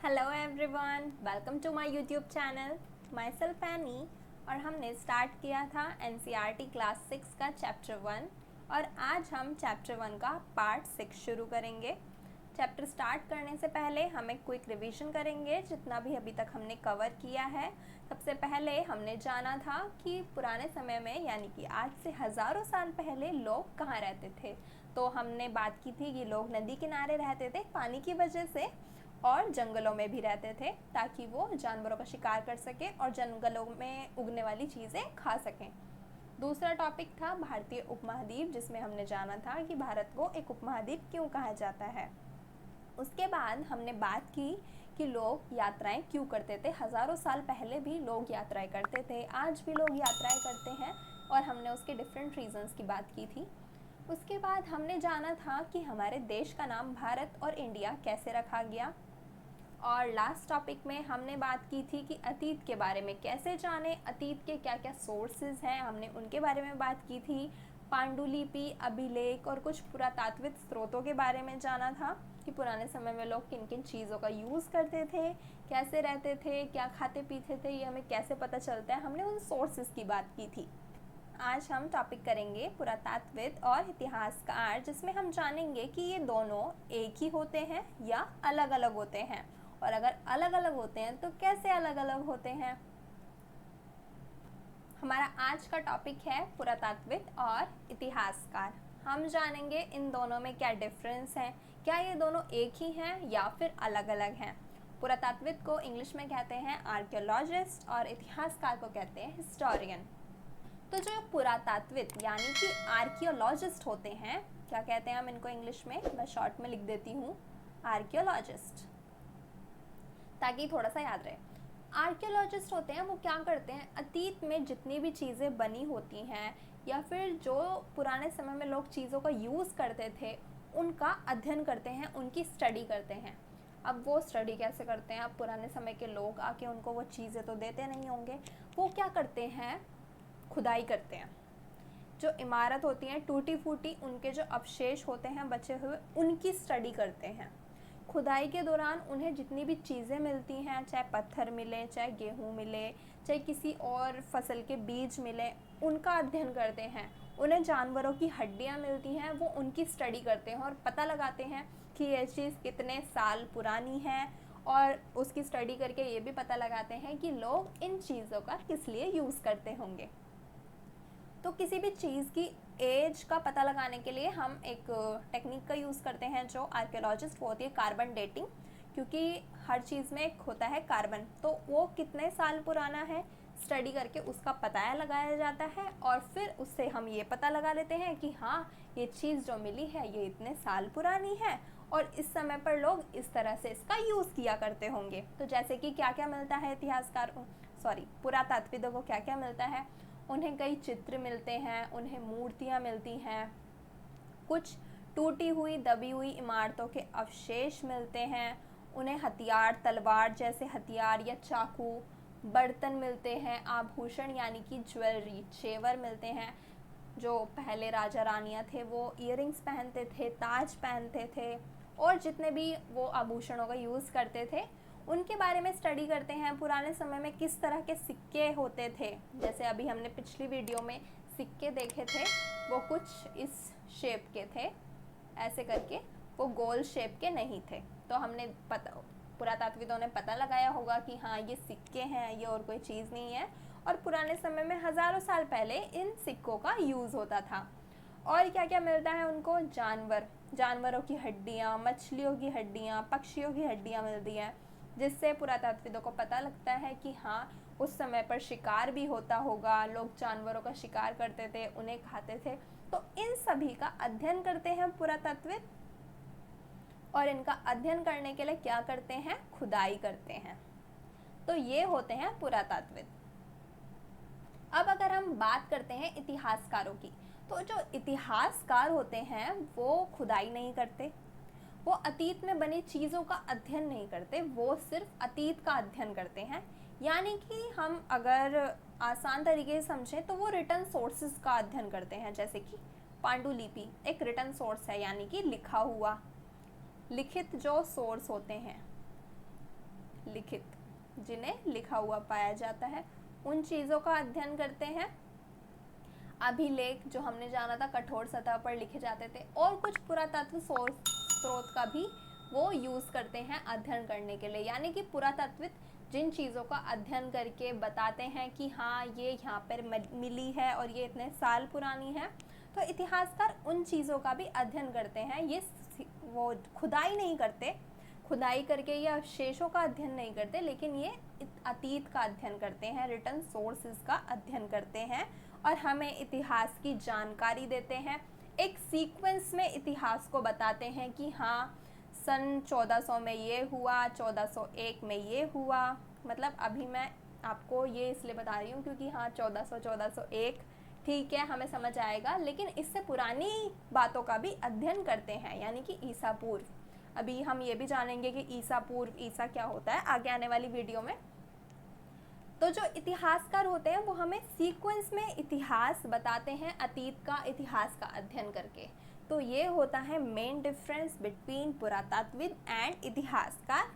Hello everyone, welcome to my YouTube channel. Myself Annie. और हमने start किया था एनसीईआरटी क्लास 6 का चैप्टर 1 और आज हम चैप्टर 1 का पार्ट 6 शुरू करेंगे। चैप्टर स्टार्ट करने से पहले हम एक क्विक रिवीजन करेंगे जितना भी अभी तक हमने कवर किया है। सबसे पहले हमने जाना था कि पुराने समय में यानी कि आज से हज़ारों साल पहले लोग कहाँ रहते थे। तो हमने बात की थी कि लोग नदी किनारे रहते थे पानी की वजह से, और जंगलों में भी रहते थे ताकि वो जानवरों का शिकार कर सके और जंगलों में उगने वाली चीज़ें खा सकें। दूसरा टॉपिक था भारतीय उपमहाद्वीप, जिसमें हमने जाना था कि भारत को एक उपमहाद्वीप क्यों कहा जाता है। उसके बाद हमने बात की कि लोग यात्राएं क्यों करते थे। हज़ारों साल पहले भी लोग यात्राएं करते थे, आज भी लोग यात्राएं करते हैं और हमने उसके डिफरेंट रीजंस की बात की थी। उसके बाद हमने जाना था कि हमारे देश का नाम भारत और इंडिया कैसे रखा गया। और लास्ट टॉपिक में हमने बात की थी कि अतीत के बारे में कैसे जाने, अतीत के क्या क्या सोर्सेज हैं, हमने उनके बारे में बात की थी। पांडुलिपि, अभिलेख और कुछ पुरातात्विक स्रोतों के बारे में जाना था कि पुराने समय में लोग किन किन चीज़ों का यूज़ करते थे, कैसे रहते थे, क्या खाते पीते थे, ये हमें कैसे पता चलता है। हमने उन सोर्सेज की बात की थी। आज हम टॉपिक करेंगे पुरातात्विद और इतिहासकार, जिसमें हम जानेंगे कि ये दोनों एक ही होते हैं या अलग अलग होते हैं, और अगर अलग अलग होते हैं तो कैसे अलग अलग होते हैं। हमारा आज का टॉपिक है पुरातात्विद और इतिहासकार। हम जानेंगे इन दोनों में क्या डिफरेंस है, क्या ये दोनों एक ही हैं या फिर अलग अलग हैं। पुरातात्विद को इंग्लिश में कहते हैं आर्कियोलॉजिस्ट और इतिहासकार को कहते हैं हिस्टोरियन। तो जो पुरातात्विद यानी कि आर्कियोलॉजिस्ट होते हैं, क्या कहते हैं हम इनको इंग्लिश में, मैं शॉर्ट में लिख देती हूँ आर्कियोलॉजिस्ट ताकि थोड़ा सा याद रहे। आर्कियोलॉजिस्ट होते हैं, वो क्या करते हैं, अतीत में जितनी भी चीज़ें बनी होती हैं या फिर जो पुराने समय में लोग चीज़ों का यूज़ करते थे उनका अध्ययन करते हैं, उनकी स्टडी करते हैं। अब वो स्टडी कैसे करते हैं, अब पुराने समय के लोग आके उनको वो चीज़ें तो देते नहीं होंगे, वो क्या करते हैं, खुदाई करते हैं। जो इमारत होती हैं टूटी फूटी, उनके जो अवशेष होते हैं बचे हुए, उनकी स्टडी करते हैं। खुदाई के दौरान उन्हें जितनी भी चीज़ें मिलती हैं, चाहे पत्थर मिले, चाहे गेहूँ मिले, चाहे किसी और फसल के बीज मिले, उनका अध्ययन करते हैं। उन्हें जानवरों की हड्डियाँ मिलती हैं, वो उनकी स्टडी करते हैं और पता लगाते हैं कि ये चीज़ कितने साल पुरानी है, और उसकी स्टडी करके ये भी पता लगाते हैं कि लोग इन चीज़ों का किस लिए यूज़ करते होंगे। तो किसी भी चीज़ की एज का पता लगाने के लिए हम एक टेक्निक का यूज़ करते हैं जो आर्कियोलॉजिस्ट, वो होती है कार्बन डेटिंग। क्योंकि हर चीज़ में एक होता है कार्बन, तो वो कितने साल पुराना है स्टडी करके उसका पता लगाया जाता है, और फिर उससे हम ये पता लगा लेते हैं कि हाँ, ये चीज़ जो मिली है ये इतने साल पुरानी है और इस समय पर लोग इस तरह से इसका यूज़ किया करते होंगे। तो जैसे कि क्या क्या मिलता है पुरातात्विदों को क्या क्या मिलता है, उन्हें कई चित्र मिलते हैं, उन्हें मूर्तियाँ मिलती हैं, कुछ टूटी हुई दबी हुई इमारतों के अवशेष मिलते हैं, उन्हें हथियार, तलवार जैसे हथियार या चाकू, बर्तन मिलते हैं, आभूषण यानी कि ज्वेलरी, जेवर मिलते हैं। जो पहले राजा रानियाँ थे वो ईयरिंग्स पहनते थे, ताज पहनते थे, और जितने भी वो आभूषणों का यूज़ करते थे उनके बारे में स्टडी करते हैं। पुराने समय में किस तरह के सिक्के होते थे, जैसे अभी हमने पिछली वीडियो में सिक्के देखे थे, वो कुछ इस शेप के थे, ऐसे करके, वो गोल शेप के नहीं थे। तो हमने पुरातात्विदों ने पता लगाया होगा कि हाँ, ये सिक्के हैं, ये और कोई चीज़ नहीं है, और पुराने समय में हज़ारों साल पहले इन सिक्कों का यूज़ होता था। और क्या क्या मिलता है उनको, जानवरों की हड्डियाँ, मछलियों की हड्डियाँ, पक्षियों की हड्डियाँ मिलती हैं, जिससे पुरातात्विदों को पता लगता है कि हाँ, उस समय पर शिकार भी होता होगा, लोग जानवरों का शिकार करते थे, उन्हें खाते थे। तो इन सभी का अध्ययन करते हैं पुरातात्विद, और इनका अध्ययन करने के लिए क्या करते हैं, खुदाई करते हैं। तो ये होते हैं पुरातात्विद। अब अगर हम बात करते हैं इतिहासकारों की, तो जो इतिहासकार होते हैं वो खुदाई नहीं करते, वो अतीत में बनी चीज़ों का अध्ययन नहीं करते, वो सिर्फ अतीत का अध्ययन करते हैं। यानी कि हम अगर आसान तरीके से समझें तो वो रिटन सोर्सेज का अध्ययन करते हैं। जैसे कि पांडुलिपि एक रिटन सोर्स है, यानी कि लिखा हुआ, लिखित जो सोर्स होते हैं। लिखित, जिन्हें लिखा हुआ पाया जाता है, उन चीज़ों का अध्ययन करते हैं। अभिलेख जो हमने जाना था कठोर सतह पर लिखे जाते थे, और कुछ पुरातत्व स्रोत का भी वो यूज़ करते हैं अध्ययन करने के लिए। यानी कि पुरातत्विक जिन चीज़ों का अध्ययन करके बताते हैं कि हाँ ये यहाँ पर मिली है और ये इतने साल पुरानी है, तो इतिहासकार उन चीज़ों का भी अध्ययन करते हैं। ये वो खुदाई नहीं करते, खुदाई करके ये अवशेषों का अध्ययन नहीं करते, लेकिन ये अतीत का अध्ययन करते हैं, रिटर्न सोर्सेज का अध्ययन करते हैं और हमें इतिहास की जानकारी देते हैं। एक सीक्वेंस में इतिहास को बताते हैं कि हाँ सन 1400 में ये हुआ, 1401 में ये हुआ। मतलब अभी मैं आपको ये इसलिए बता रही हूँ क्योंकि हाँ 1400 1401 ठीक है, हमें समझ आएगा, लेकिन इससे पुरानी बातों का भी अध्ययन करते हैं, यानी कि ईसा पूर्व। अभी हम ये भी जानेंगे कि ईसा पूर्व, ईसा क्या होता है आगे आने वाली वीडियो में। तो जो इतिहासकार होते हैं वो हमें सीक्वेंस में इतिहास बताते हैं, अतीत का इतिहास का अध्ययन करके। तो ये होता है मेन डिफरेंस बिटवीन पुरातत्वविद एंड इतिहासकार,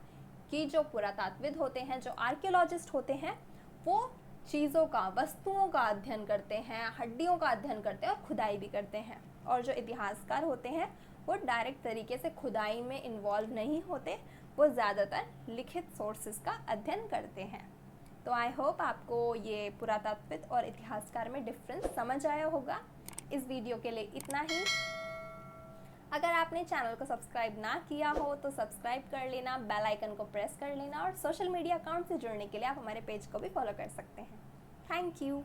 कि जो पुरातत्वविद होते हैं, जो आर्कियोलॉजिस्ट होते हैं, वो चीज़ों का, वस्तुओं का अध्ययन करते हैं, हड्डियों का अध्ययन करते हैं और खुदाई भी करते हैं। और जो इतिहासकार होते हैं वो डायरेक्ट तरीके से खुदाई में इन्वॉल्व नहीं होते, वो ज़्यादातर लिखित सोर्सेज का अध्ययन करते हैं। तो आई होप आपको ये पुरातत्वविद और इतिहासकार में डिफरेंस समझ आया होगा। इस वीडियो के लिए इतना ही। अगर आपने चैनल को सब्सक्राइब ना किया हो तो सब्सक्राइब कर लेना, बेल आइकन को प्रेस कर लेना, और सोशल मीडिया अकाउंट से जुड़ने के लिए आप हमारे पेज को भी फॉलो कर सकते हैं। Thank you.